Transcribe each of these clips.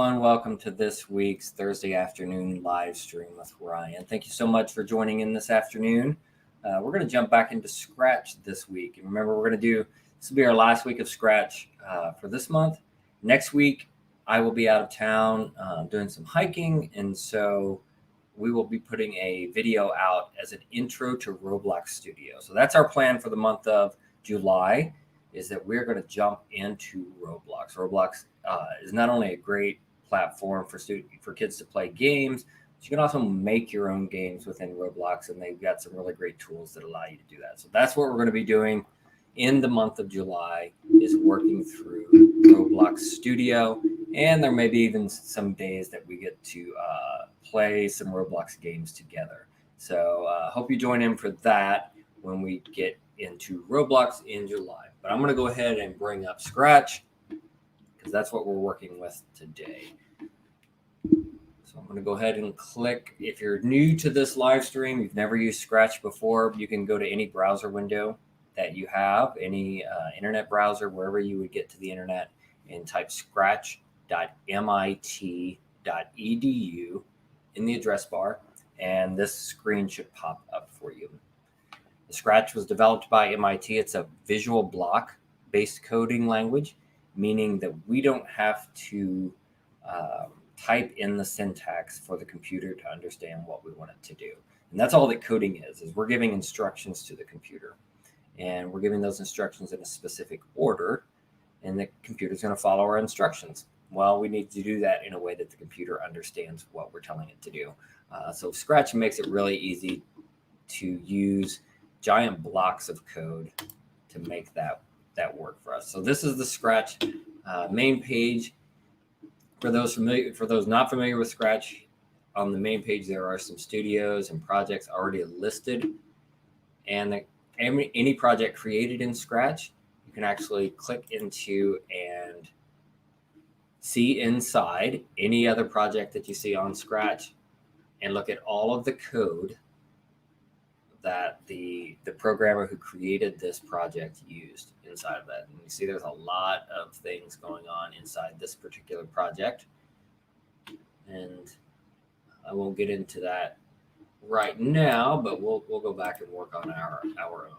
everyone. Welcome to this week's Thursday afternoon live stream with Ryan. Thank you so much for joining in this afternoon. We're going to jump back into Scratch this week. And remember, we're going to do, this will be our last week of Scratch for this month. Next week, I will be out of town doing some hiking. And so we will be putting a video out as an intro to Roblox Studio. So that's our plan for the month of July, is that we're going to jump into Roblox. Roblox is not only a great platform for kids to play games, but you can also make your own games within Roblox, and they've got some really great tools that allow you to do that. So that's what we're going to be doing in the month of July, is working through Roblox Studio, and there may be even some days that we get to play some Roblox games together. So hope you join in for that when we get into Roblox in July. But I'm going to go ahead and bring up Scratch, because that's what we're working with today. So I'm going to go ahead and click. If you're new to this live stream, you've never used Scratch before, you can go to any browser window that you have, any internet browser, wherever you would get to the internet, and type scratch.mit.edu in the address bar, and this screen should pop up for you. The Scratch was developed by MIT. It's a visual block-based coding language, meaning that we don't have to type in the syntax for the computer to understand what we want it to do. And that's all that coding is we're giving instructions to the computer. And we're giving those instructions in a specific order, and the computer's going to follow our instructions. Well, we need to do that in a way that the computer understands what we're telling it to do. So Scratch makes it really easy to use giant blocks of code to make that work for us. So this is the Scratch main page. For those not familiar with Scratch, on the main page there are some studios and projects already listed, and any project created in Scratch, you can actually click into and see inside any other project that you see on Scratch, and look at all of the code that the programmer who created this project used inside of that. And you see there's a lot of things going on inside this particular project. And I won't get into that right now, but we'll go back and work on our own.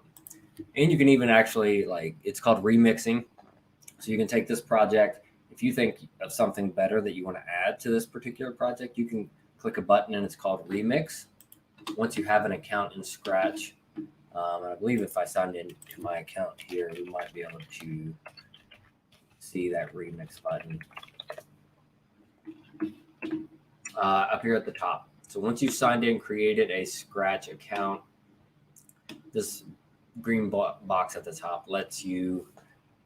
And you can even actually, it's called remixing. So you can take this project. If you think of something better that you want to add to this particular project, you can click a button and it's called Remix. Once you have an account in Scratch, and I believe if I signed into my account here, we might be able to see that Remix button up here at the top. So once you've signed in, created a Scratch account, this green box at the top lets you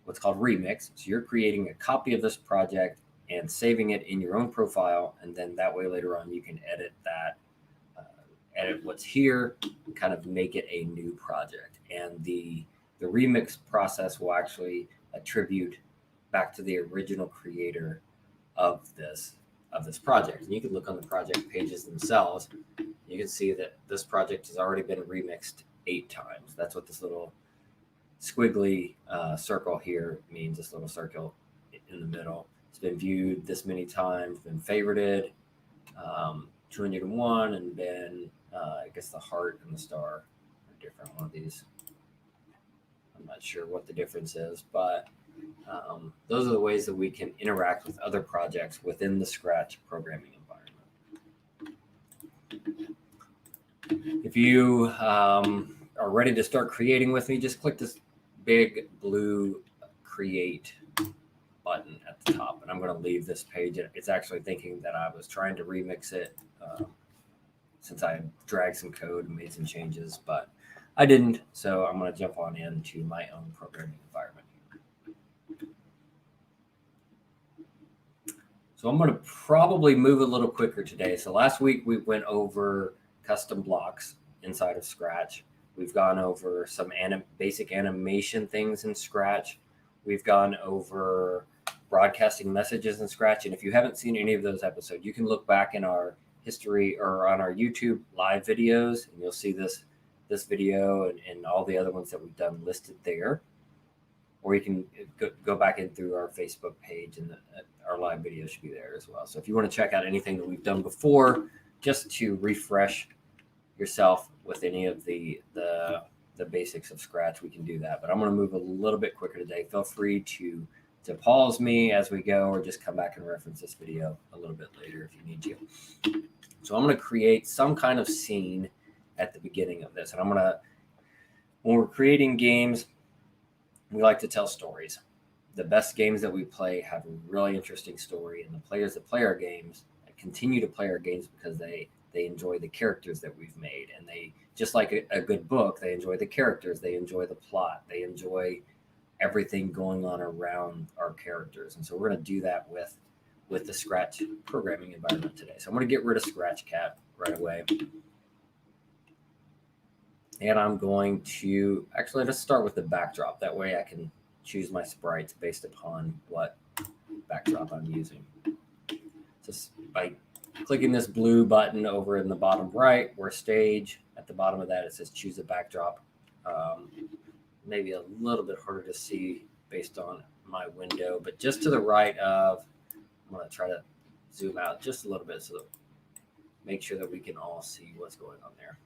what's called Remix. So you're creating a copy of this project and saving it in your own profile, and then that way later on you can edit that, edit what's here, and kind of make it a new project. And the remix process will actually attribute back to the original creator of this project. And you can look on the project pages themselves. You can see that this project has already been remixed 8 times. That's what this little squiggly circle here means, this little circle in the middle. It's been viewed this many times, been favorited, 201, and then I guess the heart and the star are different. One of these, I'm not sure what the difference is, but those are the ways that we can interact with other projects within the Scratch programming environment. If you are ready to start creating with me, just click this big blue Create button at the top, and I'm going to leave this page. It's actually thinking that I was trying to remix it since I dragged some code and made some changes, but I didn't. So I'm going to jump on into my own programming environment. So I'm going to probably move a little quicker today. So last week we went over custom blocks inside of Scratch. We've gone over some basic animation things in Scratch. We've gone over broadcasting messages in Scratch. And if you haven't seen any of those episodes, you can look back in our history or on our YouTube live videos, and you'll see this video and all the other ones that we've done listed there. Or you can go back in through our Facebook page and our live video should be there as well. So if you want to check out anything that we've done before, just to refresh yourself with any of the basics of Scratch, we can do that. But I'm going to move a little bit quicker today. Feel free to pause me as we go, or just come back and reference this video a little bit later if you need to. So I'm going to create some kind of scene at the beginning of this. And when we're creating games, we like to tell stories. The best games that we play have a really interesting story, and the players that play our games continue to play our games because they enjoy the characters that we've made. And they, just like a good book, they enjoy the characters, they enjoy the plot, they enjoy everything going on around our characters. And so we're going to do that with the Scratch programming environment today. So I'm going to get rid of Scratch Cat right away. And I'm going to, actually, let's start with the backdrop. That way I can choose my sprites based upon what backdrop I'm using. Just by clicking this blue button over in the bottom right, where stage, at the bottom of that, it says choose a backdrop. Maybe a little bit harder to see based on my window, but just to the right of, I'm going to try to zoom out just a little bit so that make sure that we can all see what's going on there.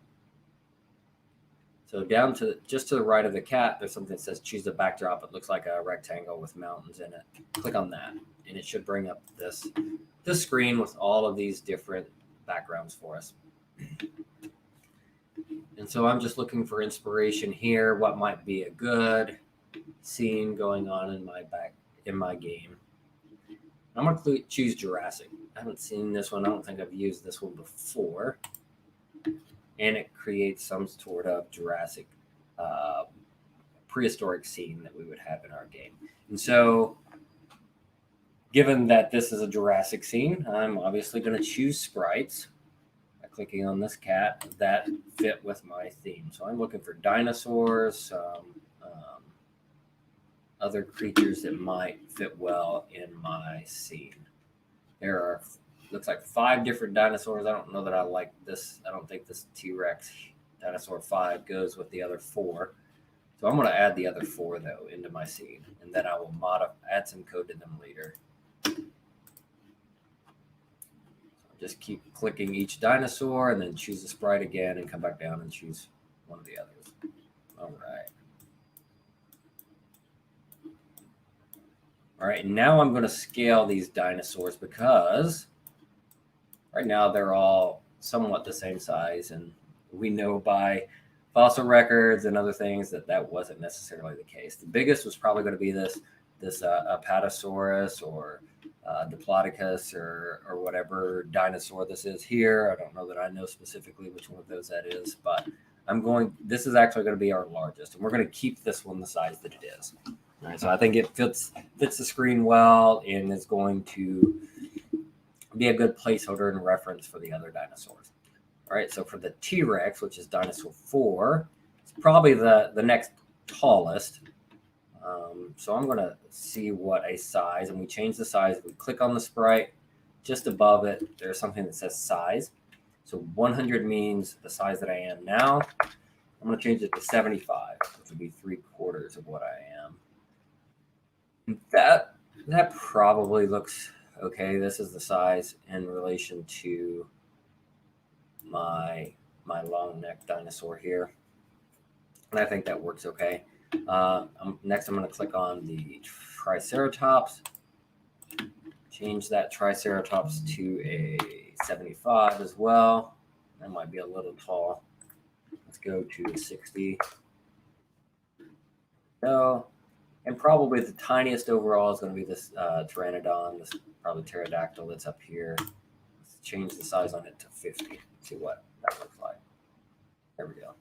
So down to just to the right of the cat, there's something that says choose a backdrop. It looks like a rectangle with mountains in it. Click on that, and it should bring up this screen with all of these different backgrounds for us. And so I'm just looking for inspiration here. What might be a good scene going on in my game? I'm going to choose Jurassic. I haven't seen this one. I don't think I've used this one before. And it creates some sort of Jurassic prehistoric scene that we would have in our game. And so, given that this is a Jurassic scene, I'm obviously going to choose sprites by clicking on this cat that fit with my theme. So I'm looking for dinosaurs, other creatures that might fit well in my scene. There are, looks like 5 different dinosaurs. I don't know that I like this. I don't think this T-Rex dinosaur 5 goes with the other 4. So I'm going to add the other 4, though, into my scene. And then I will add some code to them later. Just keep clicking each dinosaur and then choose the sprite again and come back down and choose one of the others. All right. All right, now I'm going to scale these dinosaurs because right now they're all somewhat the same size, and we know by fossil records and other things that wasn't necessarily the case. The biggest was probably going to be this Apatosaurus or Diplodocus or whatever dinosaur this is here. I don't know that I know specifically which one of those that is, but this is actually going to be our largest, and we're going to keep this one the size that it is. All right, so I think it fits the screen well and is going to be a good placeholder and reference for the other dinosaurs. All right, so for the T-Rex, which is dinosaur 4, it's probably the next tallest. So I'm going to see what a size, and we change the size. We click on the sprite. Just above it, there's something that says size. So 100 means the size that I am now. I'm going to change it to 75, which would be 3/4 of what I am. That probably looks okay. This is the size in relation to my long neck dinosaur here, and I think that works okay. Next, I'm going to click on the Triceratops. Change that Triceratops to a 75 as well. That might be a little tall. Let's go to 60. So. And probably the tiniest overall is going to be this Pteranodon, this probably pterodactyl that's up here. Let's change the size on it to 50. See what that looks like. There we go.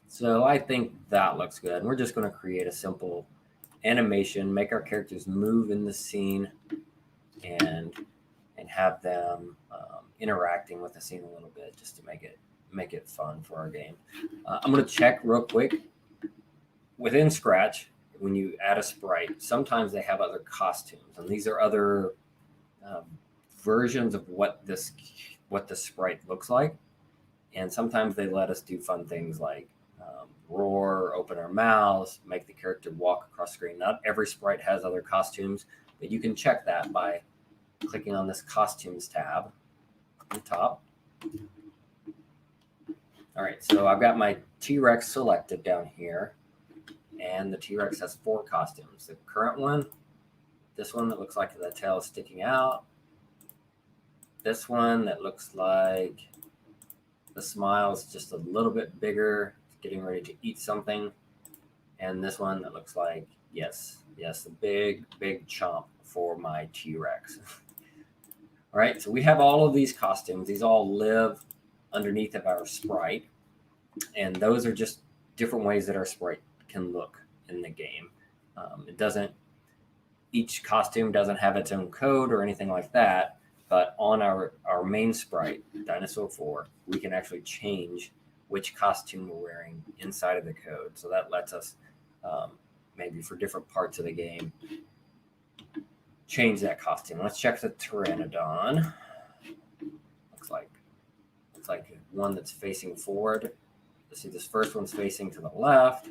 So I think that looks good. And we're just going to create a simple animation, make our characters move in the scene, and have them interacting with the scene a little bit, just to make it fun for our game. I'm going to check real quick. Within Scratch, when you add a sprite, sometimes they have other costumes, and these are other versions of what the sprite looks like. And sometimes they let us do fun things like roar, open our mouths, make the character walk across the screen. Not every sprite has other costumes, but you can check that by clicking on this costumes tab on the top. All right, so I've got my T-Rex selected down here, and the T-Rex has 4 costumes. The current one, this one that looks like the tail is sticking out, this one that looks like the smile is just a little bit bigger, getting ready to eat something, and this one that looks like, yes, the big chomp for my T-Rex. All right, so we have all of these costumes. These all live underneath of our sprite, and those are just different ways that our sprite can look in the game. Each costume doesn't have its own code or anything like that, but on our main sprite, Dinosaur 4, we can actually change which costume we're wearing inside of the code. So that lets us, maybe for different parts of the game, change that costume. Let's check the Pteranodon. Looks like one that's facing forward. Let's see, this first one's facing to the left,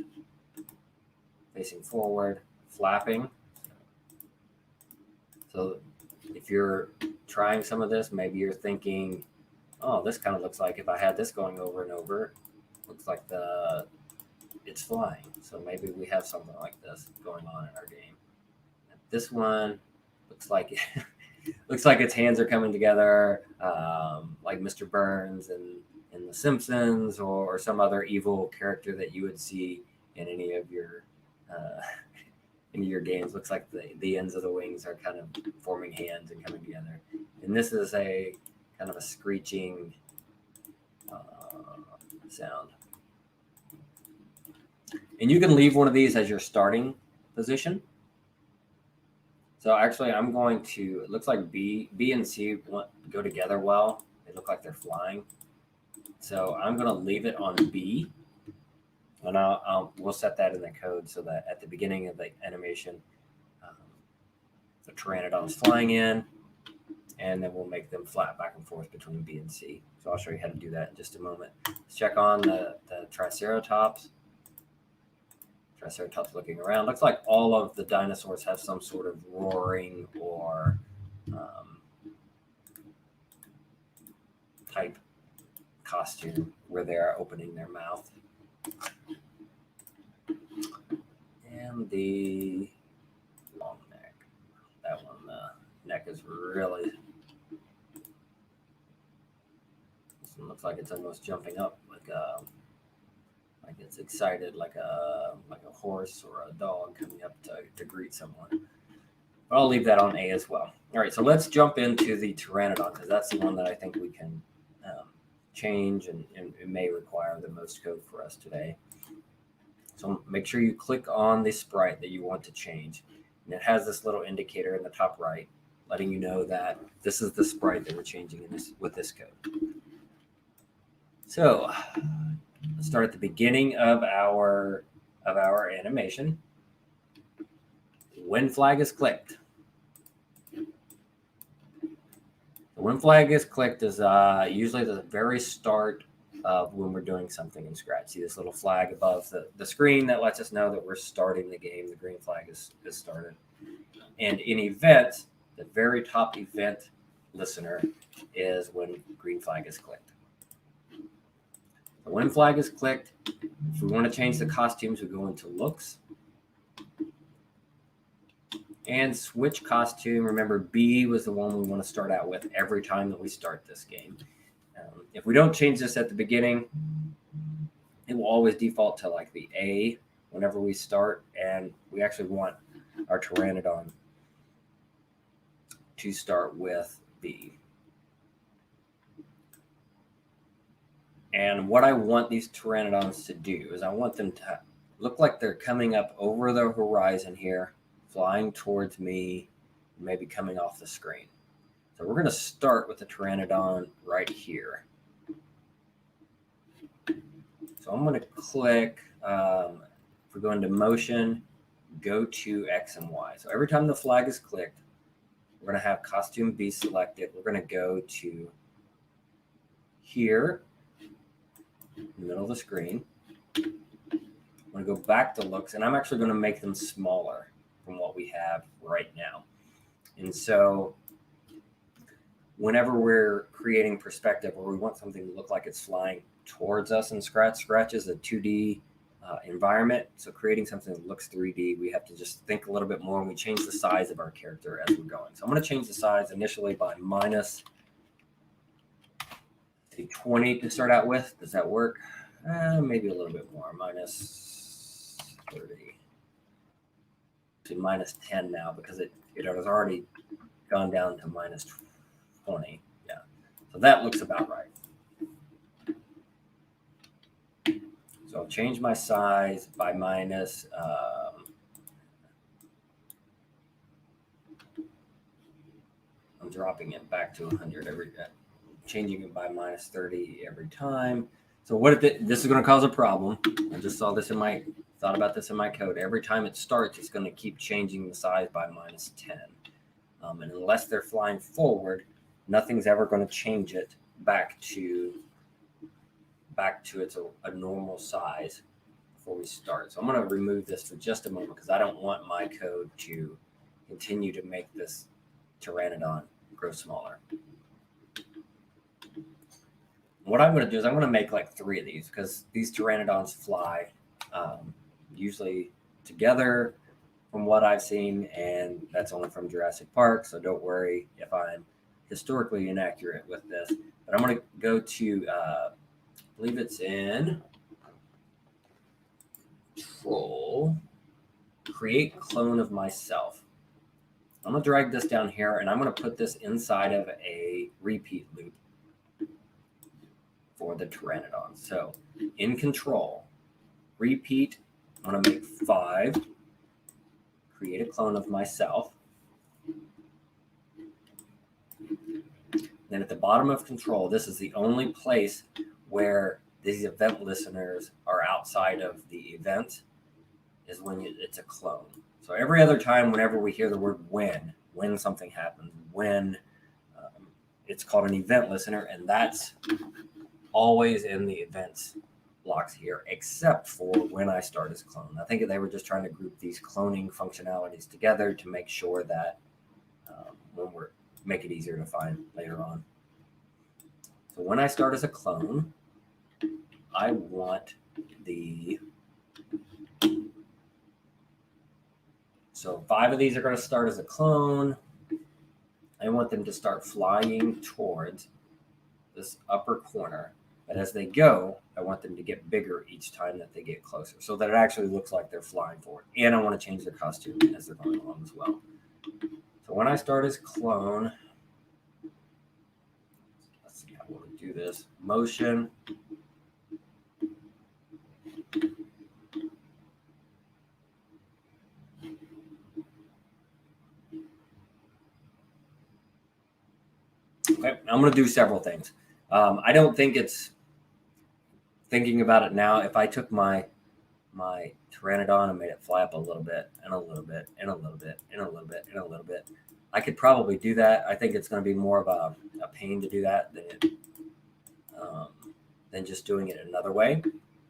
facing forward, flapping. So if you're trying some of this, maybe you're thinking, oh, this kind of looks like if I had this going over and over, looks like it's flying. So maybe we have something like this going on in our game. And this one looks like its hands are coming together, like Mr. Burns in The Simpsons, or some other evil character that you would see in any of your games. Looks like the ends of the wings are kind of forming hands and coming together. And this is a kind of a screeching sound. And you can leave one of these as your starting position. So actually, I'm going to, it looks like B and C go together well. They look like they're flying. So I'm going to leave it on B. And we'll set that in the code so that at the beginning of the animation, the Pteranodon is flying in, and then we'll make them flap back and forth between B and C. So I'll show you how to do that in just a moment. Let's check on the Triceratops. Triceratops looking around. Looks like all of the dinosaurs have some sort of roaring or type costume where they are opening their mouth. And the long neck. That one, the neck is really... This one looks like it's almost jumping up, like it's excited, like a horse or a dog coming up to greet someone. But I'll leave that on A as well. All right, so let's jump into the Pteranodon, because that's the one that I think we can change and it may require the most code for us today. So make sure you click on the sprite that you want to change. And it has this little indicator in the top right, letting you know that this is the sprite that we're changing with this code. So let's start at the beginning of our animation. When flag is clicked. When flag is clicked is usually the very start of when we're doing something in Scratch. See this little flag above the screen that lets us know that we're starting the game. The green flag is started. And in events, the very top event listener is when green flag is clicked. So when flag is clicked, if we want to change the costumes, we go into looks. And switch costume. Remember, B was the one we want to start out with every time that we start this game. If we don't change this at the beginning, it will always default to like the A whenever we start. And we actually want our Pteranodon to start with B. And what I want these Pteranodons to do is I want them to look like they're coming up over the horizon here, flying towards me, maybe coming off the screen. So we're going to start with the Pteranodon right here. So I'm going to click, if we go into motion, go to X and Y. So every time the flag is clicked, we're going to have costume B selected. We're going to go to here, in the middle of the screen. I'm going to go back to looks, and I'm actually going to make them smaller from what we have right now. And so whenever we're creating perspective or we want something to look like it's flying towards us in Scratch, Scratch is a 2D environment. So creating something that looks 3D, we have to just think a little bit more, and we change the size of our character as we're going. So I'm going to change the size initially by minus 20 to start out with. Does that work? Maybe a little bit more, minus 30 to minus 10 now, because it has already gone down to minus 20. Yeah, so that looks about right. So I'll change my size by minus I'm dropping it back to 100 every changing it by minus 30 every time. So what if this is going to cause a problem? I just thought about this in my code. Every time it starts, it's going to keep changing the size by minus 10. And unless they're flying forward, nothing's ever going to change it back to its a normal size before we start. So I'm going to remove this for just a moment because I don't want my code to continue to make this Pteranodon grow smaller. What I'm going to do is I'm going to make like 3 of these, because these Pteranodons fly usually together from what I've seen, and that's only from Jurassic Park, so don't worry if I'm historically inaccurate with this. But I'm going to go to, I believe it's in Control, Create Clone of Myself. I'm going to drag this down here, and I'm going to put this inside of a repeat loop for the Pteranodon. So in Control, repeat, I'm going to make 5, create a clone of myself. Then at the bottom of Control, this is the only place where these event listeners are outside of the event, is when it's a clone. So every other time, whenever we hear the word when something happens, it's called an event listener, and that's always in the events blocks here, except for when I start as clone. I think they were just trying to group these cloning functionalities together to make sure that make it easier to find later on. So when I start as a clone, I want so 5 of these are going to start as a clone. I want them to start flying towards this upper corner. But as they go, I want them to get bigger each time that they get closer, so that it actually looks like they're flying forward. And I want to change their costume as they're going along as well. So when I start as clone, let's see how we'll do this. Motion. Okay, I'm going to do several things. I don't think it's thinking about it now. If I took my Pteranodon and made it fly up a little bit and a little bit and a little bit and a little bit and a little bit, I could probably do that. I think it's going to be more of a pain to do that than just doing it another way.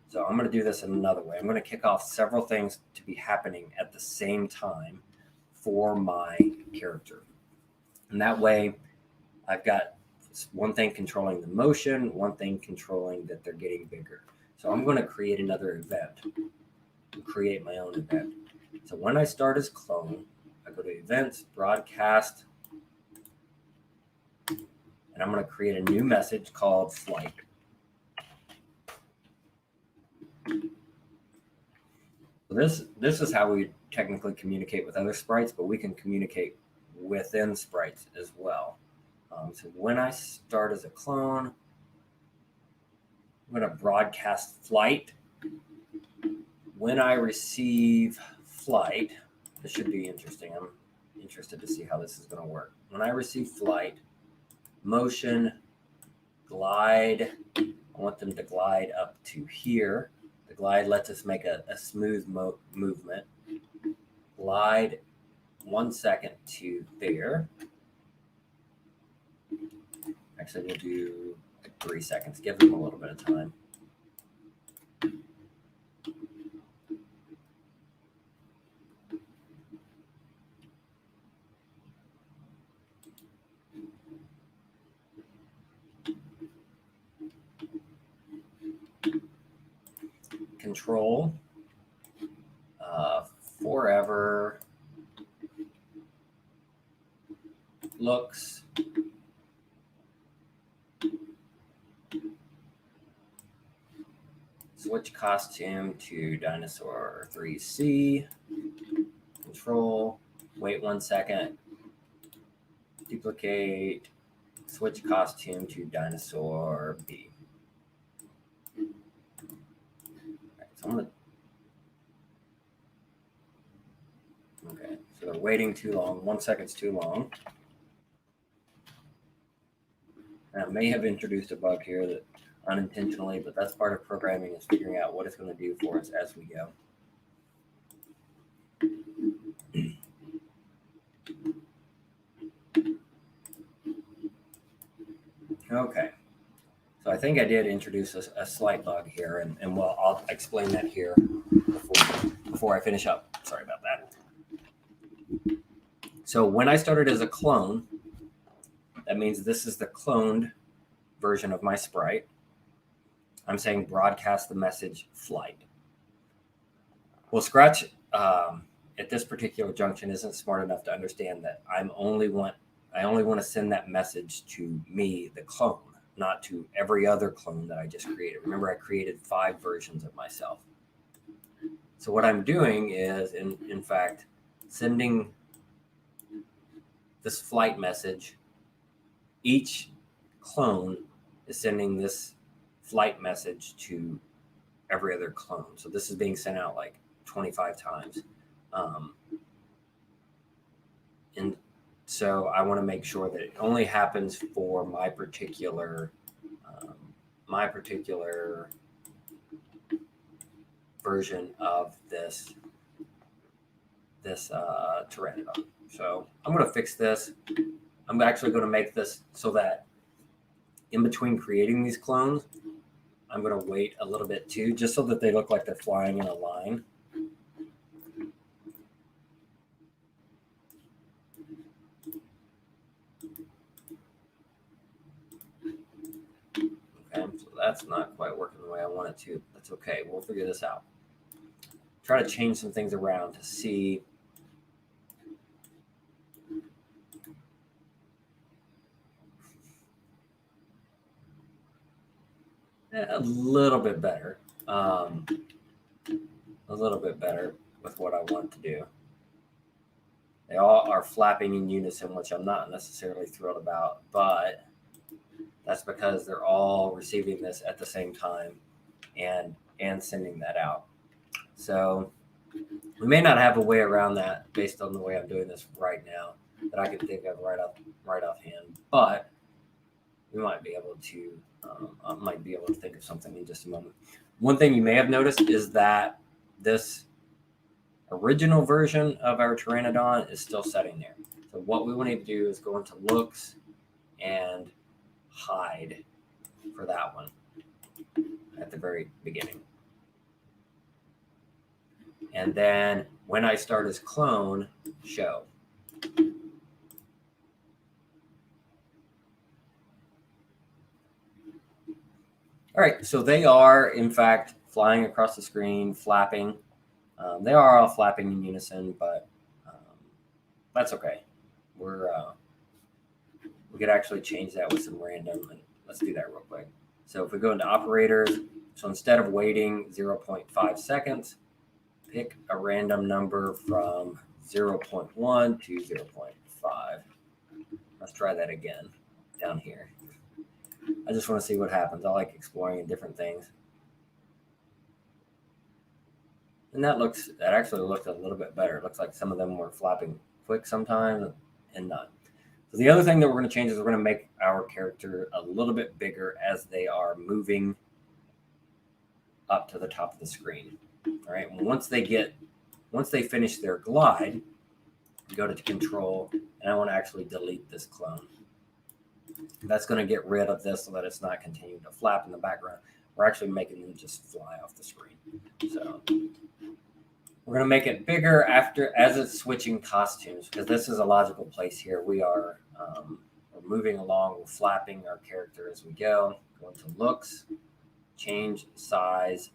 So I'm going to do this another way. I'm going to kick off several things to be happening at the same time for my character. And that way I've got one thing controlling the motion, one thing controlling that they're getting bigger. So I'm going to create another event, create my own event. So when I start as clone, I go to Events, Broadcast, and I'm going to create a new message called Flight. So this is how we technically communicate with other sprites, but we can communicate within sprites as well. So when I start as a clone, I'm going to broadcast flight. When I receive flight, this should be interesting. I'm interested to see how this is going to work. When I receive flight, motion, glide, I want them to glide up to here. The glide lets us make a smooth movement. Glide 1 second to there. Actually, we'll do 3 seconds. Give them a little bit of time. control, forever looks switch costume to dinosaur 3C, control, wait 1 second, duplicate, switch costume to dinosaur B. All right, so I'm gonna, okay, so they're waiting too long. 1 second's too long. And I may have introduced a bug here that unintentionally, but that's part of programming, is figuring out what it's going to do for us as we go. Okay, so I think I did introduce a slight bug here, and well, I'll explain that here before I finish up. Sorry about that. So when I started as a clone, that means this is the cloned version of my sprite. I'm saying broadcast the message flight. Well, Scratch at this particular junction isn't smart enough to understand that I only want to send that message to me, the clone, not to every other clone that I just created. Remember, I created 5 versions of myself. So what I'm doing is, in fact, sending this flight message. Each clone is sending this flight message to every other clone. So this is being sent out like 25 times. And so I want to make sure that it only happens for my particular version of this Pteranodon. So I'm going to fix this. I'm actually going to make this so that in between creating these clones, I'm going to wait a little bit too, just so that they look like they're flying in a line. Okay, so that's not quite working the way I want it to. That's okay. We'll figure this out. Try to change some things around to see. A little bit better. A little bit better with what I want to do. They all are flapping in unison, which I'm not necessarily thrilled about, but that's because they're all receiving this at the same time and sending that out. So we may not have a way around that based on the way I'm doing this right now that I can think of right offhand, but we might be able to. I might be able to think of something in just a moment. One thing you may have noticed is that this original version of our Pteranodon is still setting there. So what we want to do is go into looks and hide for that one at the very beginning. And then when I start as clone, show. All right, so they are, in fact, flying across the screen, flapping. They are all flapping in unison, but that's okay. We could actually change that with some random, and let's do that real quick. So if we go into operators, so instead of waiting 0.5 seconds, pick a random number from 0.1 to 0.5. Let's try that again down here. I just want to see what happens. I like exploring different things. And that actually looks a little bit better. It looks like some of them were flapping quick sometimes and not. So the other thing that we're going to change is we're going to make our character a little bit bigger as they are moving up to the top of the screen. All right. Once they finish their glide, go to control, and I want to actually delete this clone. That's going to get rid of this so that it's not continuing to flap in the background. We're actually making them just fly off the screen. So we're going to make it bigger as it's switching costumes, because this is a logical place here. We're moving along, we're flapping our character as we go. Go into looks, change size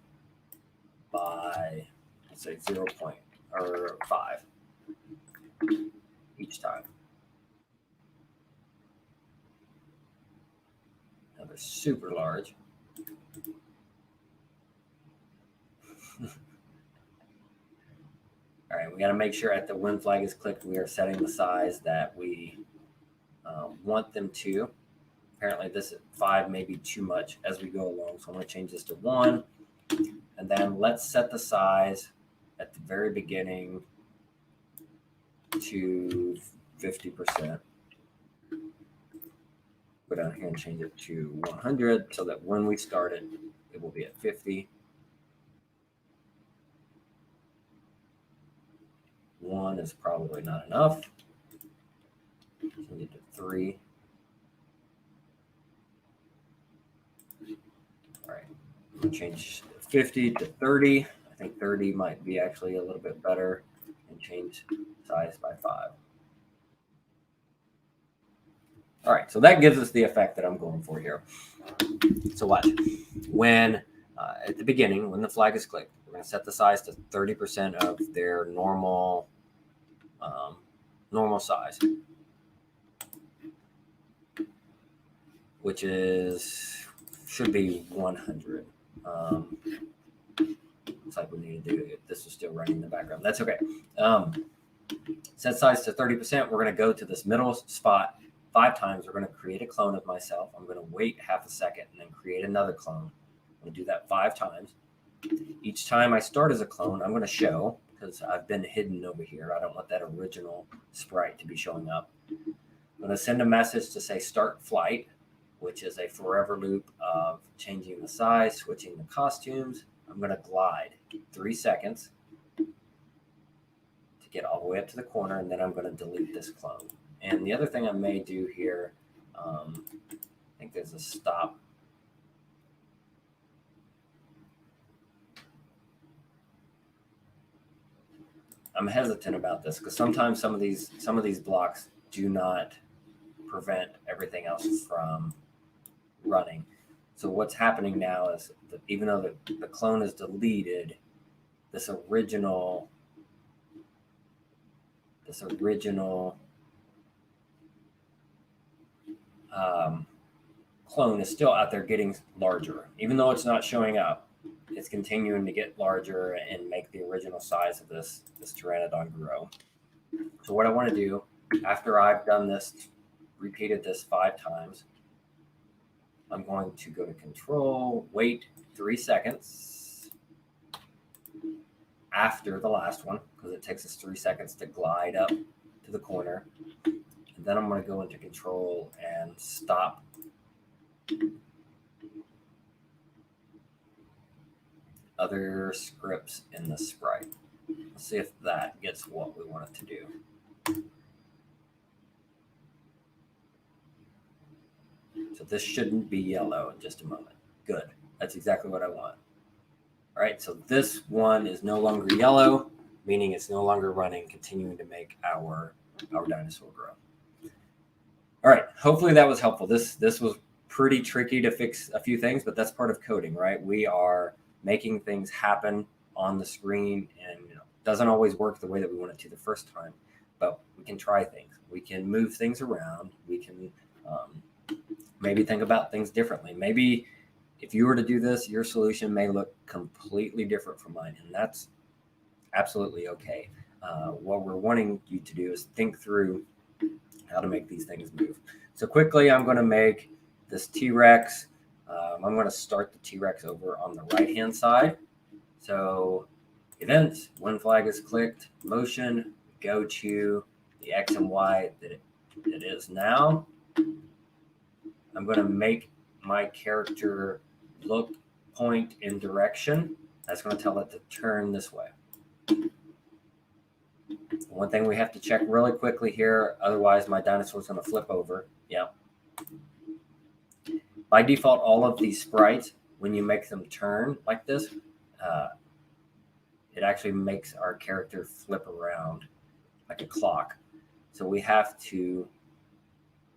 by, let's say 0.5 each time. Now they're super large. All right, we got to make sure at the when flag is clicked, we are setting the size that we want them to. Apparently this 5 may be too much as we go along. So I'm going to change this to 1. And then let's set the size at the very beginning to 50%. Go down here and change it to 100 so that when we start it, it will be at 50. 1 is probably not enough. Change it to 3. All right, I'm going to change 50 to 30. I think 30 might be actually a little bit better, and change size by 5. All right, so that gives us the effect that I'm going for here. So watch. When at the beginning, when the flag is clicked, we're going to set the size to 30% of their normal size, which should be 100. Looks like we need to do it. This is still running in the background. That's okay. Set size to 30%. We're going to go to this middle spot 5 times. We're going to create a clone of myself. I'm going to wait half a second and then create another clone. I'm going to do that 5 times. Each time I start as a clone, I'm going to show, because I've been hidden over here. I don't want that original sprite to be showing up. I'm going to send a message to say start flight, which is a forever loop of changing the size, switching the costumes. I'm going to glide 3 seconds to get all the way up to the corner, and then I'm going to delete this clone. And the other thing I may do here, I think there's a stop. I'm hesitant about this because sometimes some of these blocks do not prevent everything else from running. So what's happening now is that even though the clone is deleted, this original clone is still out there getting larger. Even though it's not showing up, it's continuing to get larger and make the original size of this Pteranodon grow. So what I want to do after I've done this, repeated this 5 times, I'm going to go to control, wait 3 seconds after the last one, because it takes us 3 seconds to glide up to the corner. And then I'm going to go into control and stop other scripts in the sprite. Let's see if that gets what we want it to do. So this shouldn't be yellow in just a moment. Good. That's exactly what I want. All right, so this one is no longer yellow, meaning it's no longer running, continuing to make our dinosaur grow. All right, hopefully that was helpful. This was pretty tricky to fix a few things, but that's part of coding, right? We are making things happen on the screen, and it doesn't always work the way that we want it to the first time, but we can try things. We can move things around. We can maybe think about things differently. Maybe if you were to do this, your solution may look completely different from mine, and that's absolutely okay. What we're wanting you to do is think through how to make these things move. So quickly, I'm going to make this T-Rex. I'm going to start the T-Rex over on the right-hand side. So events, when flag is clicked, motion, go to the X and Y that it is now. I'm going to make my character look, point in direction. That's going to tell it to turn this way. One thing we have to check really quickly here, otherwise my dinosaur is going to flip over. Yeah. By default, all of these sprites, when you make them turn like this, it actually makes our character flip around like a clock. So we have to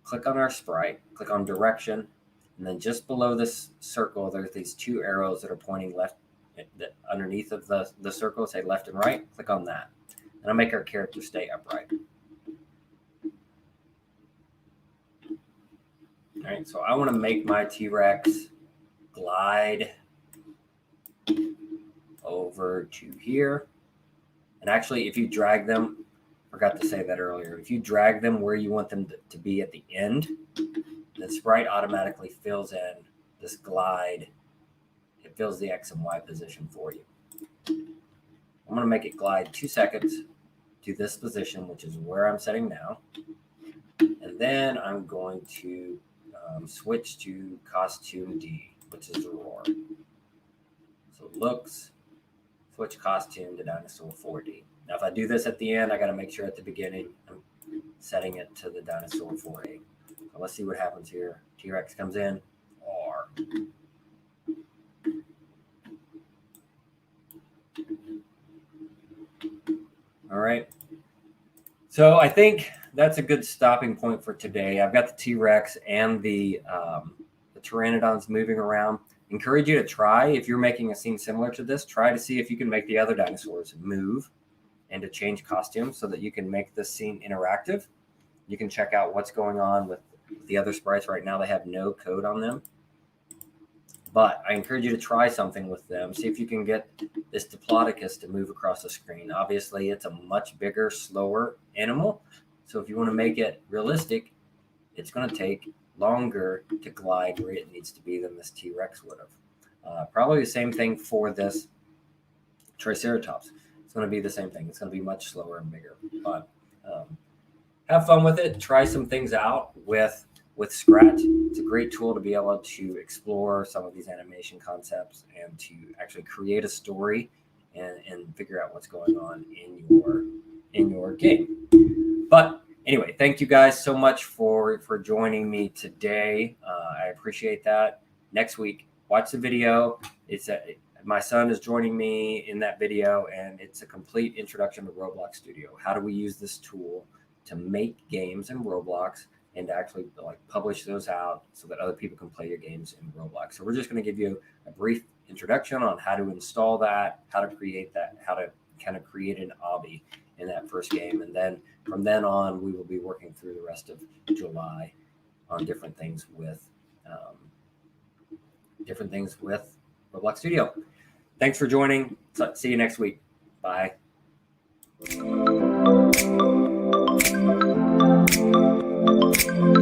click on our sprite, click on direction, and then just below this circle, there's these 2 arrows that are pointing left underneath of the circle, say left and right, click on that. And I'll make our character stay upright. All right, so I want to make my T-Rex glide over to here. And actually, if you drag them, forgot to say that earlier, if you drag them where you want them to be at the end, the sprite automatically fills in this glide. It fills the X and Y position for you. I'm going to make it glide 2 seconds to this position, which is where I'm setting now. And then I'm going to switch to costume D, which is the roar. So looks, switch costume to dinosaur 4D. Now, if I do this at the end, I got to make sure at the beginning I'm setting it to the dinosaur 4A. So let's see what happens here. T-Rex comes in, R. All right. So I think that's a good stopping point for today. I've got the T-Rex and the Pteranodons moving around. Encourage you to try, if you're making a scene similar to this, try to see if you can make the other dinosaurs move and to change costumes so that you can make this scene interactive. You can check out what's going on with the other sprites. Right now they have no code on them. But I encourage you to try something with them. See if you can get this Diplodocus to move across the screen. Obviously, it's a much bigger, slower animal. So if you want to make it realistic, it's going to take longer to glide where it needs to be than this T-Rex would have. Probably the same thing for this Triceratops. It's going to be the same thing. It's going to be much slower and bigger. But have fun with it. Try some things out with Scratch. It's a great tool to be able to explore some of these animation concepts and to actually create a story and figure out what's going on in your game. But anyway, thank you guys so much for joining me today. I appreciate that. Next week, watch the video. My son is joining me in that video, and it's a complete introduction to Roblox Studio. How do we use this tool to make games in Roblox and to actually publish those out so that other people can play your games in Roblox? So we're just going to give you a brief introduction on how to install that, how to create that, how to kind of create an obby in that first game. And then from then on, we will be working through the rest of July on different things with Roblox Studio. Thanks for joining. See you next week. Bye. Thank you.